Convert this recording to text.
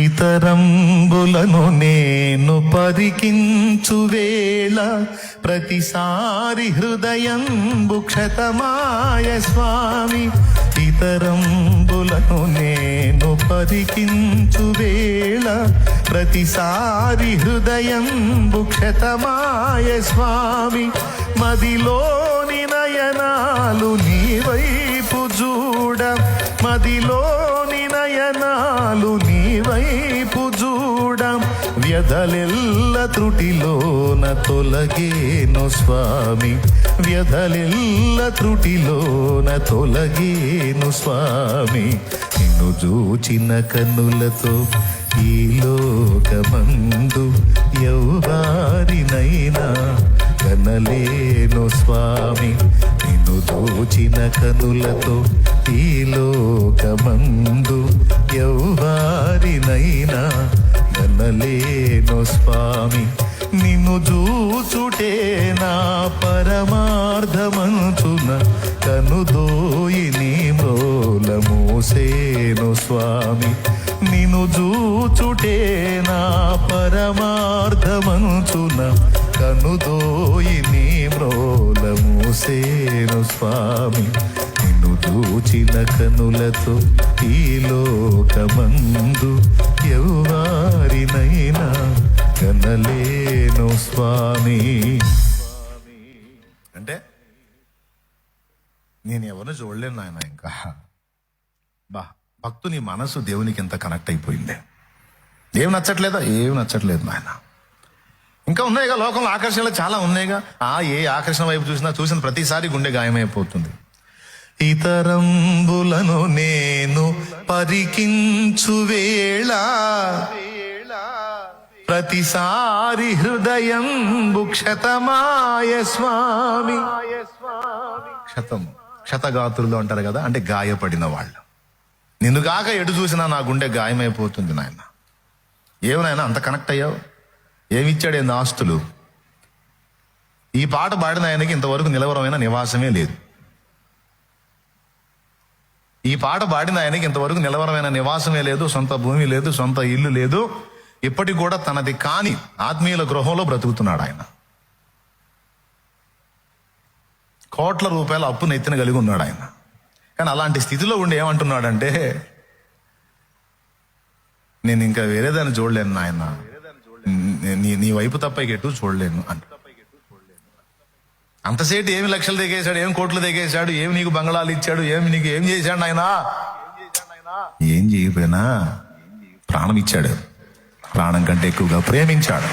ఇతరంబులను నేను పరికించు వేళ ప్రతిసారి హృదయంబు క్షతమాయ స్వామి. ఇతరంబులను నేను పరికించు వేళ ప్రతిసారి హృదయంబు క్షతమాయ స్వామి. మదిలోని నయనాలు నీ వైపు చూడ, మదిలోని నయనాలు నీ వైపు చూడం. వ్యధలెల్ల త్రుటిలోన తొలగేను స్వామి, వ్యధలెల్ల త్రుటిలోన తొలగేను స్వామి. నిన్ను చూచిన కన్నులతో ఈ లోకమందు ఎవ్వారినైనా కనలేను స్వామి. నిన్ను దోచిన కనులతో ఈ లోకమందు ఎవ్వారినైనా కనలేను స్వామి. నిన్ను చూచుటే నా పరమార్థమంచున కనుదోయి నీ మ్రోల మోసేను స్వామి. నిన్ను చూచుటే నా పరమార్థమంచున కనుదోయి నీ మ్రోల మోసేను స్వామి. నిన్ను చూచిన కనులతో ఈ లోకమందు ఎవ్వారినైనా కనలేను స్వామి. అంటే నేను ఎవరిని చూడలేను నాయన. ఇంకా భక్తుని మనసు దేవునికి ఎంత కనెక్ట్ అయిపోయింది. ఏం నచ్చట్లేదా? ఏం నచ్చట్లేదు నాయన. ఇంకా ఉన్నాయిగా లోకంలో ఆకర్షణలు చాలా ఉన్నాయిగా. ఏ ఆకర్షణ వైపు చూసిన ప్రతిసారి గుండె గాయమైపోతుంది. ఇతరంబులను నేను పరికించు వేళ ప్రతిసారి హృదయం క్షతమాయ స్వామి. క్షతగాత్రులు అంటారు కదా, అంటే గాయపడిన వాళ్ళు. నిన్ను కాక ఎటు చూసినా నా గుండె గాయమైపోతుంది నాయన. ఏమనైనా అంత కనెక్ట్ అయ్యావు? ఏమిచ్చాడు ఏంది ఆస్తులు? ఈ పాట పాడిన ఆయనకి ఇంతవరకు నిలవరమైన నివాసమే లేదు. ఈ పాట పాడిన ఆయనకి ఇంతవరకు నిలవరమైన నివాసమే లేదు, సొంత భూమి లేదు, సొంత ఇల్లు లేదు. ఇప్పటికి కూడా తనది కాని ఆత్మీయుల గృహంలో బ్రతుకుతున్నాడు ఆయన. కోట్ల రూపాయల అప్పు నెత్తిన కలిగి ఉన్నాడు ఆయన. కానీ అలాంటి స్థితిలో ఉండి ఏమంటున్నాడంటే, నేను ఇంకా వేరేదాన్ని చూడలేను నాయన, నీ వైపు తప్ప ఎటు చూడలేను అంట. అంతసేపు ఏమి లక్షలు దిగేశాడు, ఏం కోట్లు దిగేశాడు, ఏమి నీకు బంగళాలు ఇచ్చాడు, ఏమి నీకు ఏం చేశాడు నాయన? ఏం చేయకపోయినా ప్రాణం ఇచ్చాడు. ప్రాణం కంటే ఎక్కువగా ప్రేమించాడు.